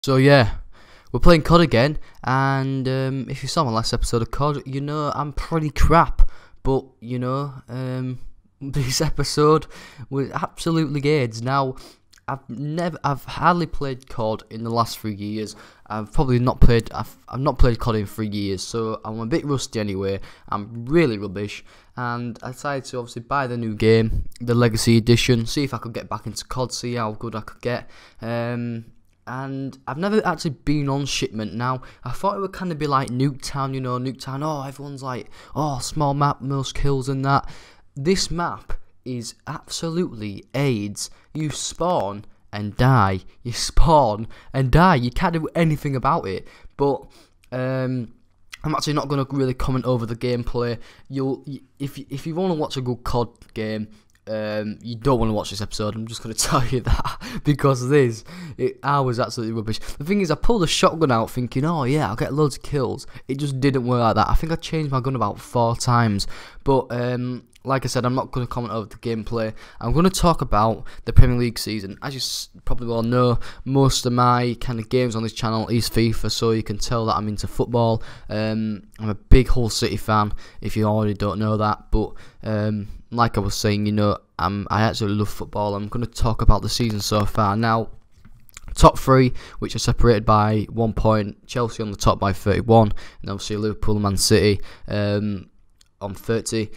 So yeah, we're playing COD again, and if you saw my last episode of COD, you know I'm pretty crap. But this episode was absolutely AIDS. Now, I've hardly played COD in the last 3 years. I've not played COD in 3 years, so I'm a bit rusty anyway. I'm really rubbish, and I decided to obviously buy the new game, the Legacy Edition, see if I could get back into COD, see how good I could get. And I've never actually been on Shipment. Now, I thought it would kind of be like Nuketown, you know, Nuketown, oh, everyone's like, oh, small map, most kills and that. This map is absolutely AIDS. You spawn and die. You spawn and die. You can't do anything about it. But, I'm actually not going to really comment over the gameplay. If you want to watch a good COD game, you don't want to watch this episode. I'm just going to tell you that, because I was absolutely rubbish. The thing is, I pulled a shotgun out thinking, oh yeah, I'll get loads of kills. It just didn't work like that. I think I changed my gun about 4 times. But like I said, I'm not going to comment over the gameplay. I'm going to talk about the Premier League season. As you probably all know, most of my kind of games on this channel is FIFA, so you can tell that I'm into football. I'm a big Hull City fan, if you already don't know that. But like I was saying, you know, I actually love football. I'm going to talk about the season so far. Now, top 3, which are separated by 1 point. Chelsea on the top by 31, and obviously Liverpool and Man City on 30.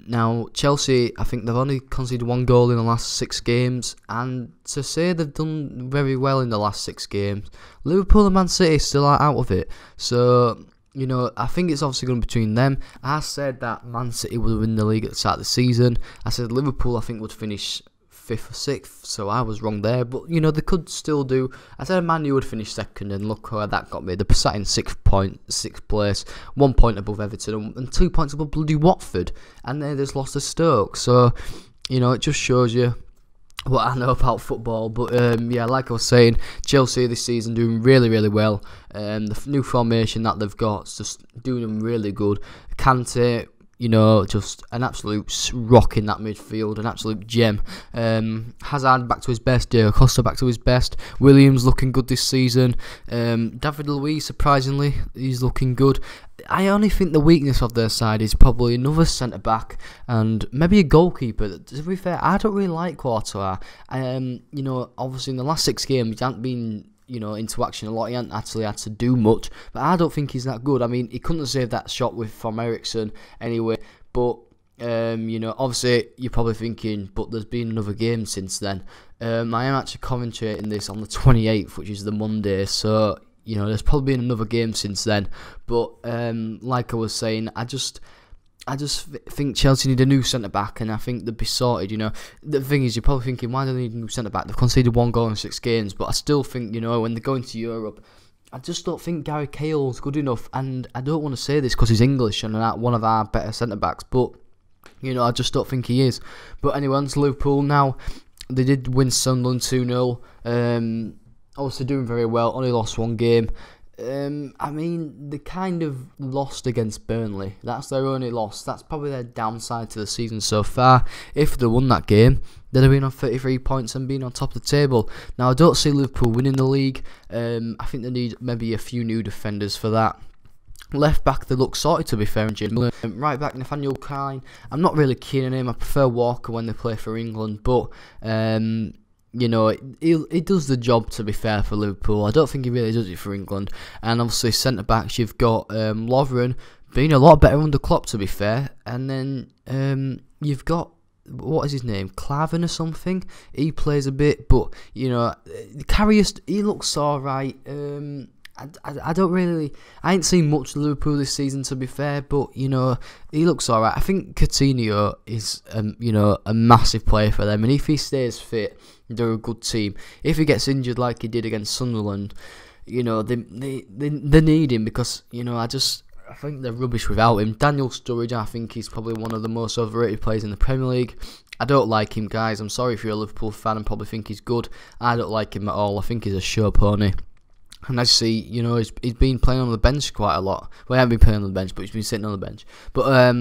Now, Chelsea, I think they've only conceded 1 goal in the last 6 games, and to say they've done very well in the last 6 games, Liverpool and Man City still are out of it. So, you know, I think it's obviously going to be between them. I said that Man City would win the league at the start of the season. I said Liverpool, I think, would finish 5th or 6th, so I was wrong there. But, you know, they could still do. I said Man U would finish 2nd, and look where that got me. They're sat in 6th place, 1 point above Everton, and 2 points above bloody Watford, and they just lost to Stoke. So, you know, it just shows you what I know about football. But yeah, like I was saying, Chelsea this season doing really, really well. The new formation that they've got is just doing them really good. Kante, you know, just an absolute rock in that midfield, an absolute gem. Hazard back to his best, Diego Costa back to his best. Williams looking good this season. David Luiz, surprisingly, he's looking good. I only think the weakness of their side is probably another centre-back and maybe a goalkeeper. To be fair, I don't really like Courtois. You know, obviously in the last 6 games, he hasn't been, you know, into action a lot. He hasn't actually had to do much, but I don't think he's that good. I mean, he couldn't have saved that shot from Eriksen anyway, but you know, obviously you're probably thinking, but there's been another game since then. I am actually commentating this on the 28th, which is the Monday, so you know, there's probably been another game since then. But like I was saying, I just think Chelsea need a new centre-back, and I think they'd be sorted, you know. The thing is, you're probably thinking, why do they need a new centre-back? They've conceded 1 goal in 6 games, but I still think, you know, when they go into Europe, I just don't think Gary Cahill's good enough, and I don't want to say this because he's English and one of our better centre-backs, but, you know, I just don't think he is. But anyway, on to Liverpool now. They did win Sunderland 2-0, obviously doing very well, only lost 1 game. I mean, they kind of lost against Burnley. That's their only loss. That's probably their downside to the season so far. If they won that game, they'd have been on 33 points and been on top of the table. Now, I don't see Liverpool winning the league. I think they need maybe a few new defenders for that. Left back, they look sorted, to be fair, in Jim. Right back, Nathaniel Clyne. I'm not really keen on him. I prefer Walker when they play for England, but you know, he does the job, to be fair, for Liverpool. I don't think he really does it for England. And obviously, centre-backs, you've got Lovren, being a lot better under Klopp, to be fair. And then you've got, what is his name, Klavan or something? He plays a bit, but, you know, Karius, he looks alright. I don't really, I ain't seen much of Liverpool this season, to be fair, but, you know, he looks alright. I think Coutinho is, you know, a massive player for them, and if he stays fit, they're a good team. If he gets injured like he did against Sunderland, you know, they need him, because, you know, I think they're rubbish without him. Daniel Sturridge, I think he's probably one of the most overrated players in the Premier League. I don't like him, guys. I'm sorry if you're a Liverpool fan and probably think he's good. I don't like him at all. I think he's a show pony. And I see, you know, he's been playing on the bench quite a lot. Well, he hasn't been playing on the bench, but he's been sitting on the bench. But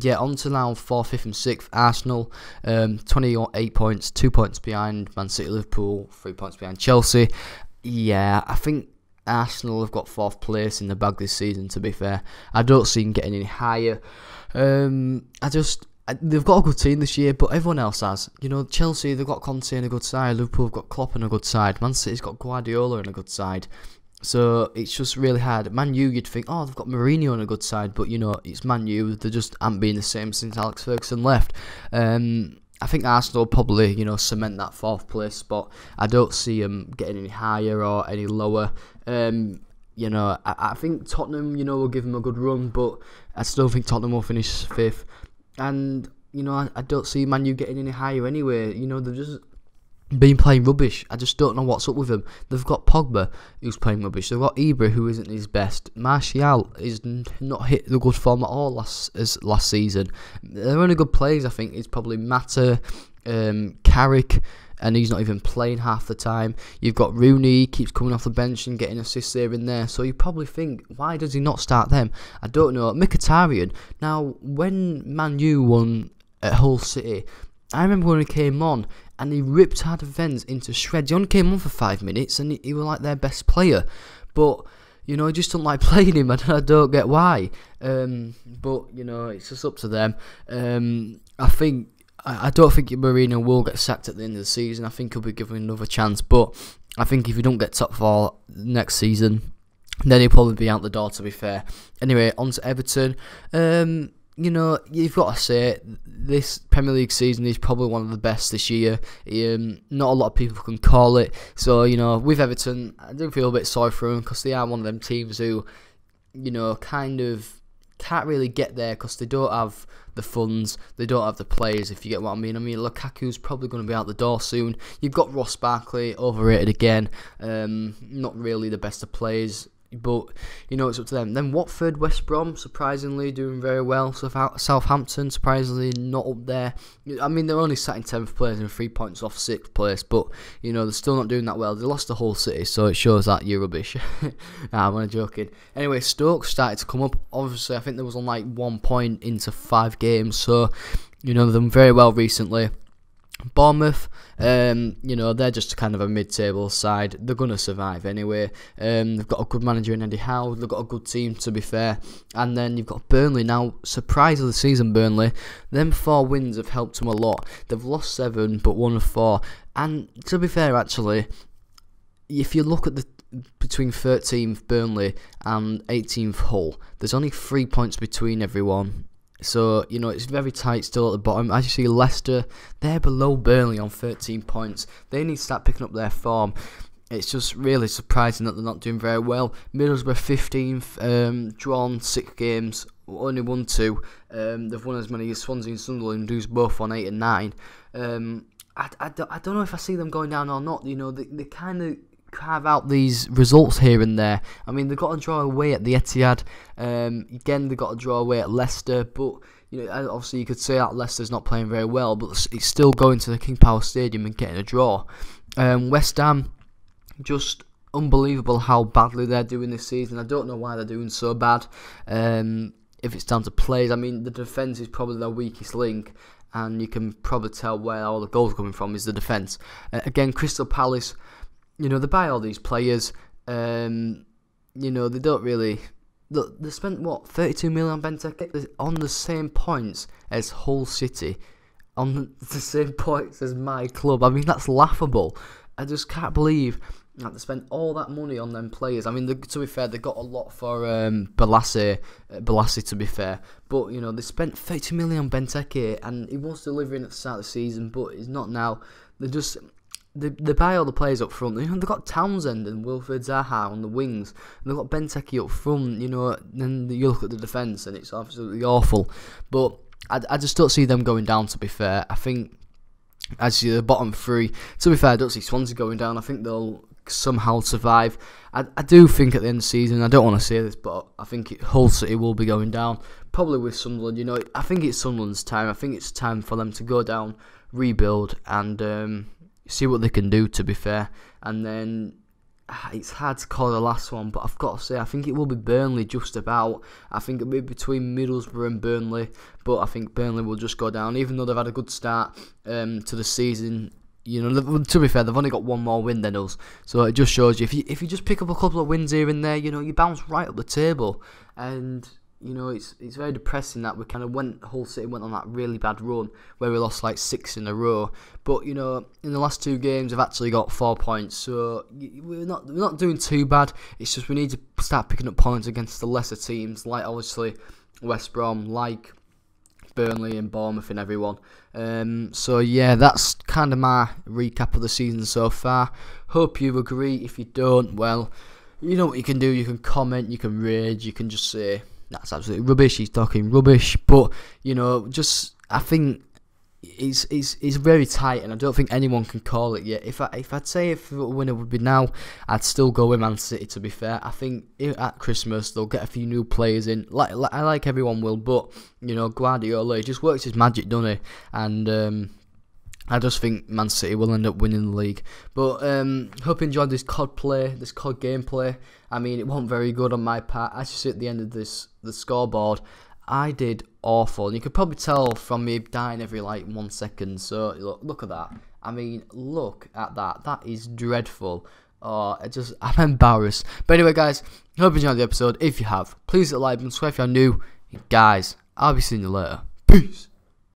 yeah, on to now 4th, 5th and 6th. Arsenal, 28 points, 2 points behind Man City, Liverpool, 3 points behind Chelsea. Yeah, I think Arsenal have got 4th place in the bag this season, to be fair. I don't see them getting any higher. They've got a good team this year, but everyone else has. You know, Chelsea, they've got Conte and a good side. Liverpool have got Klopp and a good side. Man City's got Guardiola and a good side. So it's just really hard. Man U, you'd think, oh, they've got Mourinho on a good side, but you know, it's Man U. They just haven't been the same since Alex Ferguson left. I think Arsenal will probably, you know, cement that 4th place spot. I don't see them getting any higher or any lower. You know, I think Tottenham, you know, will give them a good run, but I still think Tottenham will finish 5th. And, you know, I don't see Man U getting any higher anyway. You know, they've just been playing rubbish. I just don't know what's up with them. They've got Pogba, who's playing rubbish. They've got Ibra, who isn't his best. Martial is not hit the good form at all last season. They're only good players, I think. It's probably Mata, Carrick, and he's not even playing half the time. You've got Rooney, keeps coming off the bench and getting assists here and there. So you probably think, why does he not start them? I don't know. Mkhitaryan. Now, when Man U won at Hull City, I remember when he came on and he ripped our defence into shreds. He only came on for 5 minutes and he was like their best player. But, you know, I just don't like playing him. I don't get why. But, you know, it's just up to them. I don't think Mourinho will get sacked at the end of the season. I think he'll be given another chance. But I think if he don't get top 4 next season, then he'll probably be out the door, to be fair. Anyway, on to Everton. You know, you've got to say, this Premier League season is probably one of the best this year. Not a lot of people can call it. So, you know, with Everton, I do feel a bit sorry for them because they are one of them teams who, you know, kind of can't really get there because they don't have the funds, they don't have the players, if you get what I mean. I mean, Lukaku's probably going to be out the door soon. You've got Ross Barkley, overrated again. Not really the best of players. But, you know, it's up to them. Then Watford, West Brom, surprisingly doing very well. Southampton, surprisingly not up there. I mean, they're only sat in 10th place and 3 points off 6th place. But, you know, they're still not doing that well. They lost the whole City, so it shows that you're rubbish. Nah, I'm only joking. Anyway, Stoke started to come up. Obviously, I think there was on like 1 point into 5 games. So, you know, they've done very well recently. Bournemouth, you know, they're just kind of a mid-table side. They're going to survive anyway. They've got a good manager in Eddie Howe. They've got a good team, to be fair. And then you've got Burnley. Now, surprise of the season, Burnley. Them 4 wins have helped them a lot. They've lost 7, but won of 4. And to be fair, actually, if you look at the between 13th Burnley and 18th Hull, there's only 3 points between everyone. So, you know, it's very tight still at the bottom. As you see, Leicester, they're below Burnley on 13 points. They need to start picking up their form. It's just really surprising that they're not doing very well. Middlesbrough 15th, drawn 6 games, only won 2. They've won as many as Swansea and Sunderland, who's both on 8 and 9. I don't know if I see them going down or not. You know, they kind of carve out these results here and there. I mean, they've got to draw away at the Etihad. Again, they've got to draw away at Leicester. But, you know, obviously you could say that Leicester's not playing very well, but it's still going to the King Power Stadium and getting a draw. West Ham, just unbelievable how badly they're doing this season. I don't know why they're doing so bad. If it's down to plays, I mean, the defence is probably their weakest link, and you can probably tell where all the goals are coming from is the defence. Again, Crystal Palace, you know, they buy all these players. You know, they don't really. Look, they spent what, 32 million on Benteke? They're on the same points as Hull City, on the same points as my club. I mean, that's laughable. I just can't believe that they spent all that money on them players. I mean, to be fair, they got a lot for Balassi, to be fair. But, you know, they spent 32 million on Benteke, and he was delivering at the start of the season, but he's not now. They buy all the players up front. You know, they've got Townsend and Wilfred Zaha on the wings. And they've got Benteke up front, you know. Then you look at the defence and it's absolutely awful. But I just don't see them going down, to be fair. I think, as you see, the bottom 3, to be fair, I don't see Swansea going down. I think they'll somehow survive. I do think at the end of the season, I don't want to say this, but I think Hull City will be going down. Probably with Sunderland, you know. I think it's Sunderland's time. I think it's time for them to go down, rebuild, and see what they can do, to be fair. And then it's hard to call the last one, but I've got to say I think it will be Burnley just about. I think it'll be between Middlesbrough and Burnley, but I think Burnley will just go down. Even though they've had a good start to the season, you know, to be fair, they've only got one more win than us, so it just shows you if you just pick up a couple of wins here and there, you know, you bounce right up the table. And you know, it's very depressing that we kind of Hull City went on that really bad run where we lost like 6 in a row. But you know, in the last 2 games, we've actually got 4 points, so we're not doing too bad. It's just we need to start picking up points against the lesser teams, like obviously West Brom, like Burnley and Bournemouth and everyone. So yeah, that's kind of my recap of the season so far. Hope you agree. If you don't, well, you know what you can do. You can comment, you can rage, you can just say that's absolutely rubbish, he's talking rubbish. But you know, just I think it's very tight, and I don't think anyone can call it yet. If I'd say if the winner would be now, I'd still go with Man City. To be fair, I think at Christmas they'll get a few new players in, like everyone will. But you know, Guardiola, he just works his magic, doesn't he? And I just think Man City will end up winning the league. But hope you enjoyed this COD gameplay. I mean, it wasn't very good on my part. As you see at the end of the scoreboard, I did awful. And you could probably tell from me dying every like 1 second. So look at that. I mean, look at that. That is dreadful. Oh, I'm embarrassed. But anyway, guys, hope you enjoyed the episode. If you have, please hit the like button, subscribe if you're new. Guys, I'll be seeing you later. Peace.